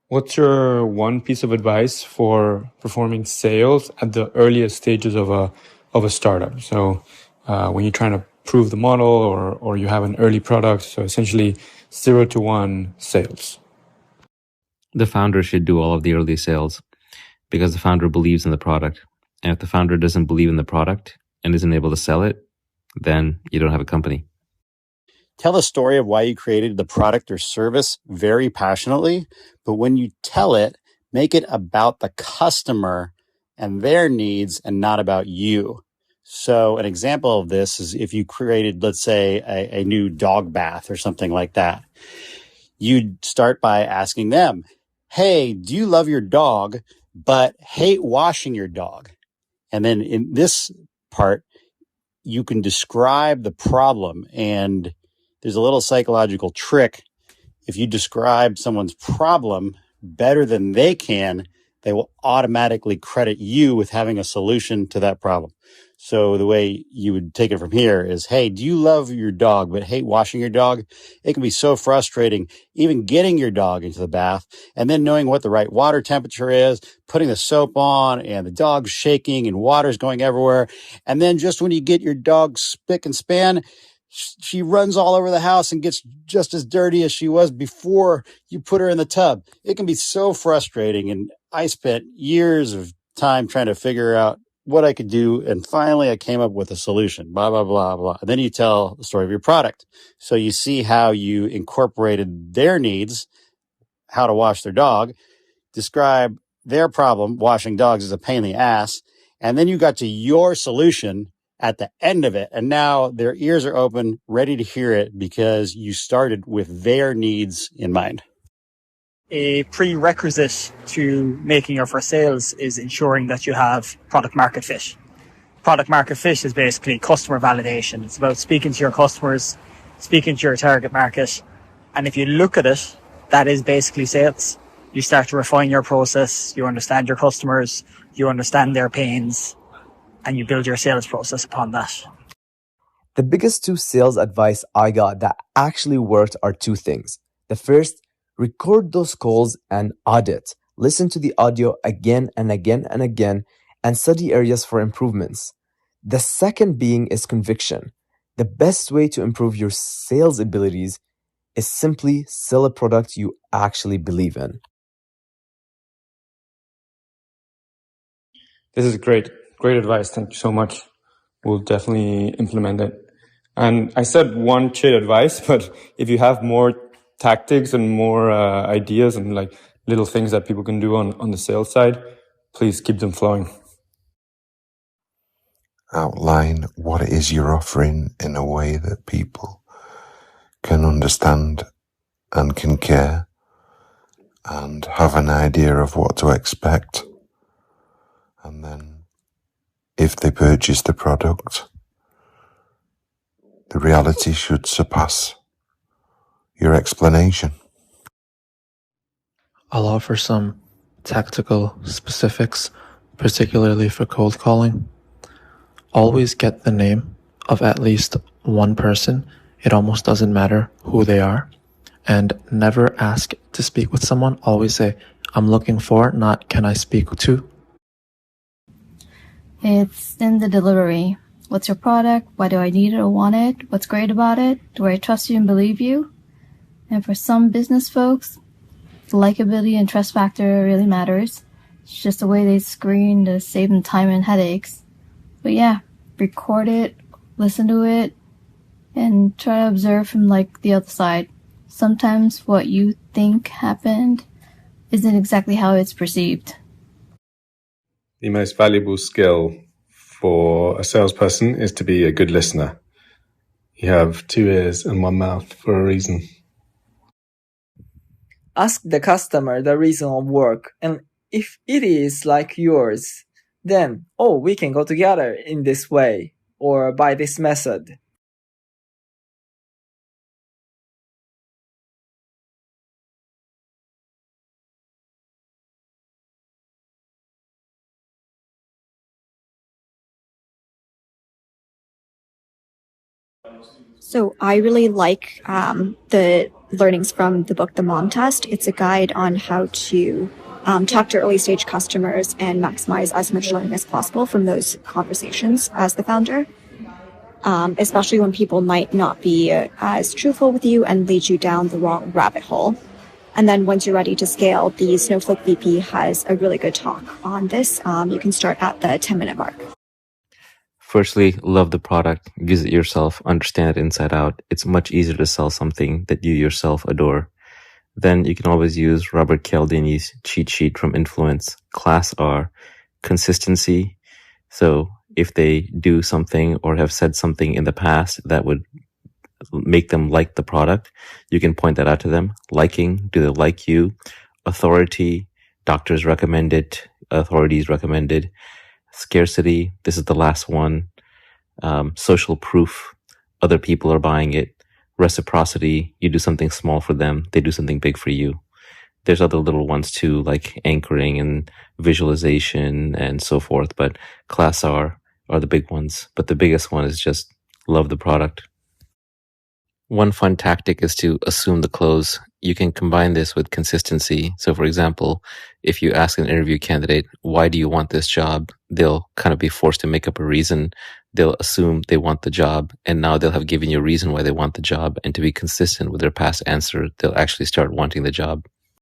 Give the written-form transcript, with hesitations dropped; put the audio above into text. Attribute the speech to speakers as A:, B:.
A: What's your one piece of advice for performing sales at the earliest stages of a startup? So when you're trying to prove the model or you have an early product, so essentially 0 to 1 sales.
B: The founder should do all of the early sales because the founder believes in the product. And if the founder doesn't believe in the product and isn't able to sell it, then you don't have a company.
C: Tell the story of why you created the product or service very passionately, but when you tell it, make it about the customer and their needs and not about you. So an example of this is if you created, let's say, a new dog bath or something like that. You'd start by asking them, hey, do you love your dog, but hate washing your dog? And then in this part, you can describe the problem. And there's a little psychological trick. If you describe someone's problem better than they can, they will automatically credit you with having a solution to that problem. So the way you would take it from here is, hey, do you love your dog but hate washing your dog? It can be so frustrating, even getting your dog into the bath and then knowing what the right water temperature is, putting the soap on and the dog's shaking and water's going everywhere. And then just when you get your dog spick and span, she runs all over the house and gets just as dirty as she was before you put her in the tub. It can be so frustrating. And I spent years of time trying to figure out what I could do. And finally, I came up with a solution, blah, blah, blah, blah. And then you tell the story of your product. So you see how you incorporated their needs, how to wash their dog, describe their problem, washing dogs is a pain in the ass. And then you got to your solution at the end of it. And now their ears are open, ready to hear it because you started with their needs in mind.
D: A prerequisite to making your first sales is ensuring that you have product market fit. Product market fit is basically customer validation. It's about speaking to your customers, speaking to your target market. And if you look at it, that is basically sales. You start to refine your process, you understand your customers, you understand their pains, and you build your sales process upon that.
E: The biggest 2 sales advice I got that actually worked are 2 things. The first, record those calls and audit. Listen to the audio again and again and again and study areas for improvements. The second being is conviction. The best way to improve your sales abilities is simply sell a product you actually believe in.
A: This is great advice. Thank you so much. We'll definitely implement it. And I said one shit advice, but if you have more tactics and more ideas and like little things that people can do on the sales side, please keep them flowing.
F: Outline what it is you're offering in a way that people can understand and can care and have an idea of what to expect. And then if they purchase the product, the reality should surpass your explanation.
G: I'll offer some tactical specifics, particularly for cold calling. Always get the name of at least one person. It almost doesn't matter who they are. And never ask to speak with someone. Always say, I'm looking for, not can I speak to.
H: It's in the delivery. What's your product? Why do I need it or want it? What's great about it? Do I trust you and believe you? And for some business folks, the likability and trust factor really matters. It's just the way they screen to save them time and headaches. But yeah, record it, listen to it, and try to observe from like the other side. Sometimes what you think happened isn't exactly how it's perceived.
I: The most valuable skill for a salesperson is to be a good listener. You have 2 ears and 1 mouth for a reason.
J: Ask the customer the reason of work, and if it is like yours, then, we can go together in this way, or by this method.
K: So I really like the learnings from the book The Mom Test. It's a guide on how to talk to early stage customers and maximize as much learning as possible from those conversations as the founder, especially when people might not be as truthful with you and lead you down the wrong rabbit hole. And then once you're ready to scale, the Snowflake VP has a really good talk on this. You can start at the 10-minute mark.
B: Firstly, love the product, use it yourself, understand it inside out. It's much easier to sell something that you yourself adore. Then you can always use Robert Cialdini's cheat sheet from Influence, Class R, consistency. So if they do something or have said something in the past that would make them like the product, you can point that out to them. Liking, do they like you? Authority, doctors recommend it, authorities recommend it. Scarcity, this is the last one. Social proof, other people are buying it. Reciprocity, you do something small for them, they do something big for you. There's other little ones too, like anchoring and visualization and so forth, but Class R are the big ones. But the biggest one is just love the product. One fun tactic is to assume the close. You can combine this with consistency. So for example, if you ask an interview candidate, why do you want this job? They'll kind of be forced to make up a reason. They'll assume they want the job, and now they'll have given you a reason why they want the job. And to be consistent with their past answer, they'll actually start wanting the job.